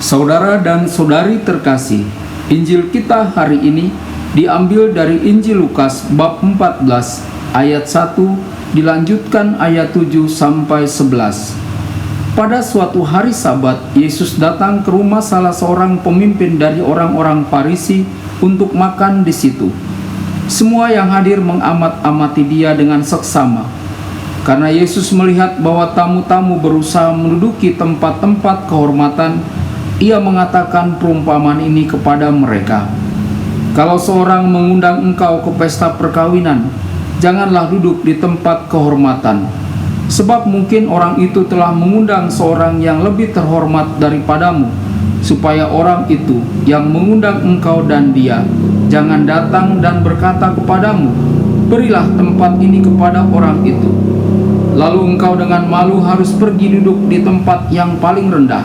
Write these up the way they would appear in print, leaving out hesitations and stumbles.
Saudara dan saudari terkasih, Injil kita hari ini diambil dari Injil Lukas bab 14 ayat 1 dilanjutkan ayat 7 sampai 11. Pada suatu hari Sabat, Yesus datang ke rumah salah seorang pemimpin dari orang-orang Farisi untuk makan di situ. Semua yang hadir mengamat-amati dia dengan seksama. Karena Yesus melihat bahwa tamu-tamu berusaha menduduki tempat-tempat kehormatan, Ia mengatakan perumpamaan ini kepada mereka. Kalau seorang mengundang engkau ke pesta perkawinan, janganlah duduk di tempat kehormatan. Sebab mungkin orang itu telah mengundang seorang yang lebih terhormat daripadamu, supaya orang itu yang mengundang engkau dan dia jangan datang dan berkata kepadamu, berilah tempat ini kepada orang itu. Lalu engkau dengan malu harus pergi duduk di tempat yang paling rendah.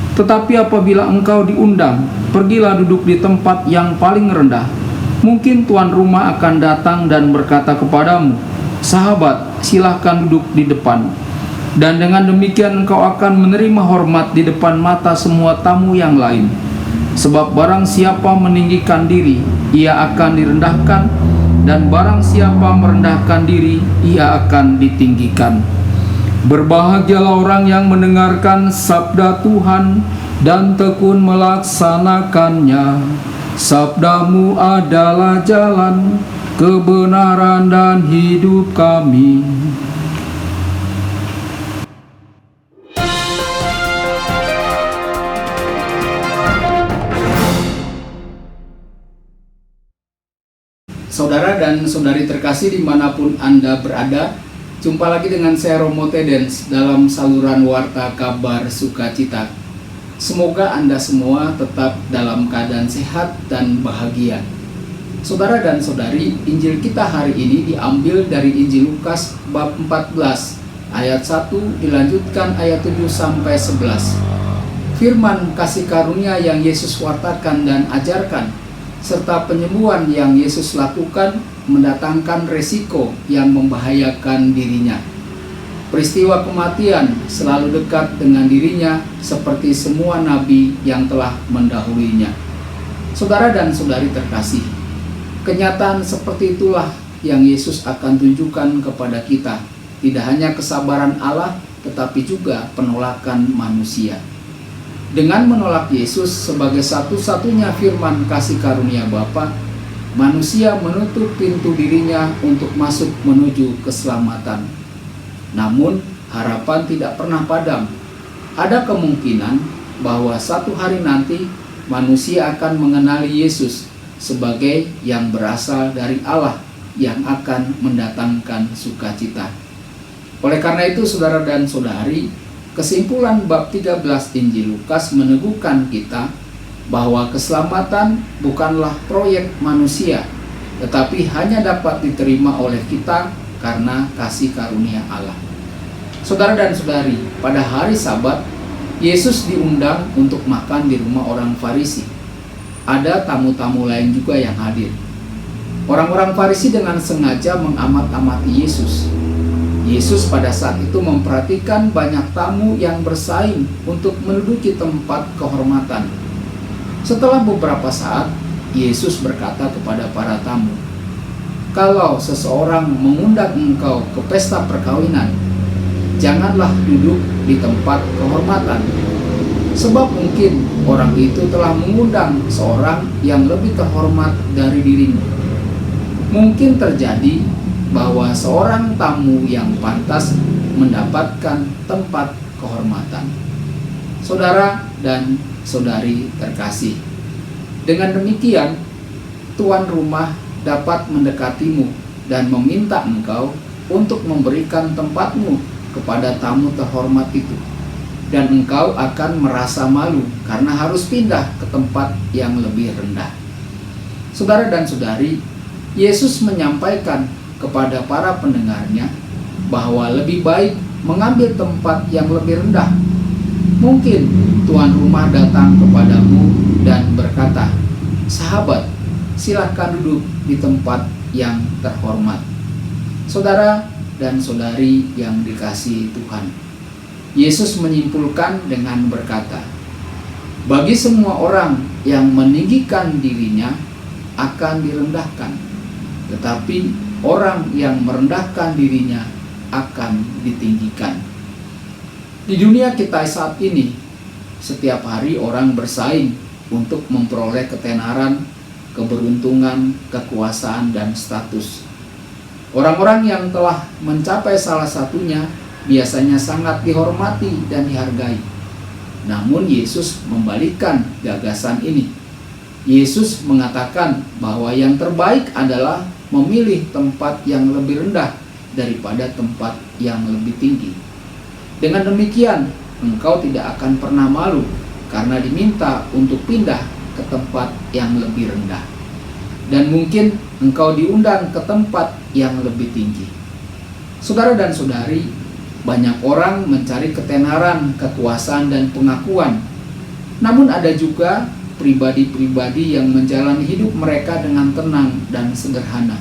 Tetapi apabila engkau diundang, pergilah duduk di tempat yang paling rendah. Mungkin tuan rumah akan datang dan berkata kepadamu, sahabat, silahkan duduk di depan. Dan dengan demikian engkau akan menerima hormat di depan mata semua tamu yang lain. Sebab barang siapa meninggikan diri, ia akan direndahkan, dan barang siapa merendahkan diri, ia akan ditinggikan. Berbahagialah orang yang mendengarkan sabda Tuhan dan tekun melaksanakannya. Sabdamu adalah jalan, kebenaran dan hidup kami. Saudara dan saudari terkasih dimanapun Anda berada, jumpa lagi dengan saya Romo Tedens dalam saluran Warta Kabar Sukacita. Semoga Anda semua tetap dalam keadaan sehat dan bahagia. Saudara dan saudari, Injil kita hari ini diambil dari Injil Lukas bab 14 ayat 1 dilanjutkan ayat 7 sampai 11. Firman kasih karunia yang Yesus wartakan dan ajarkan serta penyembuhan yang Yesus lakukan mendatangkan resiko yang membahayakan dirinya. Peristiwa kematian selalu dekat dengan dirinya seperti semua nabi yang telah mendahulunya. Saudara dan saudari terkasih, kenyataan seperti itulah yang Yesus akan tunjukkan kepada kita. Tidak hanya kesabaran Allah, tetapi juga penolakan manusia. Dengan menolak Yesus sebagai satu-satunya firman kasih karunia Bapa, manusia menutup pintu dirinya untuk masuk menuju keselamatan. Namun, harapan tidak pernah padam. Ada kemungkinan bahwa satu hari nanti manusia akan mengenali Yesus sebagai yang berasal dari Allah yang akan mendatangkan sukacita. Oleh karena itu, saudara dan saudari, kesimpulan bab 13 Injil Lukas meneguhkan kita bahwa keselamatan bukanlah proyek manusia, tetapi hanya dapat diterima oleh kita karena kasih karunia Allah. Saudara dan saudari, pada hari Sabat, Yesus diundang untuk makan di rumah orang Farisi. Ada tamu-tamu lain juga yang hadir. Orang-orang Farisi dengan sengaja mengamat-amati Yesus. Yesus pada saat itu memperhatikan banyak tamu yang bersaing untuk menduduki tempat kehormatan. Setelah beberapa saat, Yesus berkata kepada para tamu, kalau seseorang mengundang engkau ke pesta perkawinan, janganlah duduk di tempat kehormatan. Sebab mungkin orang itu telah mengundang seorang yang lebih terhormat dari dirimu. Mungkin terjadi bahwa seorang tamu yang pantas mendapatkan tempat kehormatan. Saudara dan saudari terkasih, dengan demikian tuan rumah dapat mendekatimu dan meminta engkau untuk memberikan tempatmu kepada tamu terhormat itu, dan engkau akan merasa malu karena harus pindah ke tempat yang lebih rendah. Saudara dan saudari, Yesus menyampaikan kepada para pendengarnya bahwa lebih baik mengambil tempat yang lebih rendah. Mungkin tuan rumah datang kepadamu dan berkata, sahabat, silakan duduk di tempat yang terhormat. Saudara dan saudari yang dikasihi Tuhan, Yesus menyimpulkan dengan berkata, Bagi semua orang yang meninggikan dirinya akan direndahkan, tetapi orang yang merendahkan dirinya akan ditinggikan. Di dunia kita saat ini, setiap hari orang bersaing untuk memperoleh ketenaran, keberuntungan, kekuasaan, dan status. Orang-orang yang telah mencapai salah satunya biasanya sangat dihormati dan dihargai. Namun Yesus membalikkan gagasan ini. Yesus mengatakan bahwa yang terbaik adalah memilih tempat yang lebih rendah daripada tempat yang lebih tinggi. Dengan demikian, engkau tidak akan pernah malu karena diminta untuk pindah ke tempat yang lebih rendah. Dan mungkin engkau diundang ke tempat yang lebih tinggi. Saudara dan saudari, banyak orang mencari ketenaran, kekuasaan, dan pengakuan. Namun ada juga pribadi-pribadi yang menjalani hidup mereka dengan tenang dan sederhana.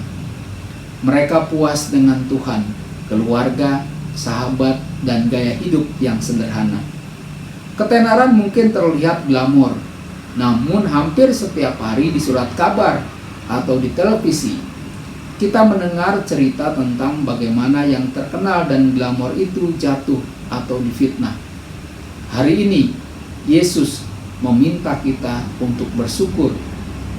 Mereka puas dengan Tuhan, keluarga, sahabat, dan gaya hidup yang sederhana. Ketenaran mungkin terlihat glamor, namun hampir setiap hari di surat kabar atau di televisi, kita mendengar cerita tentang bagaimana yang terkenal dan glamor itu jatuh atau difitnah. Hari ini, Yesus meminta kita untuk bersyukur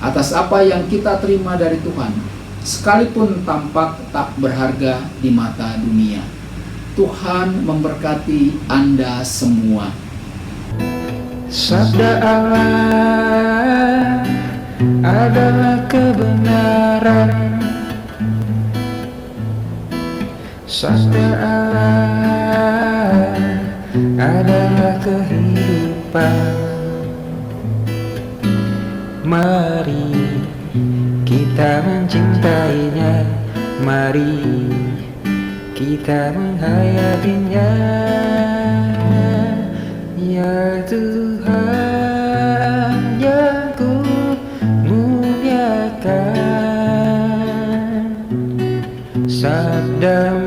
atas apa yang kita terima dari Tuhan, sekalipun tampak tak berharga di mata dunia. Tuhan memberkati Anda semua. Sabda Allah adalah kebenaran. Sabda Allah adalah kehidupan. Mari kita mencintainya, mari kita menghayatinya. Ya Tuhan yang ku muliakan, sabda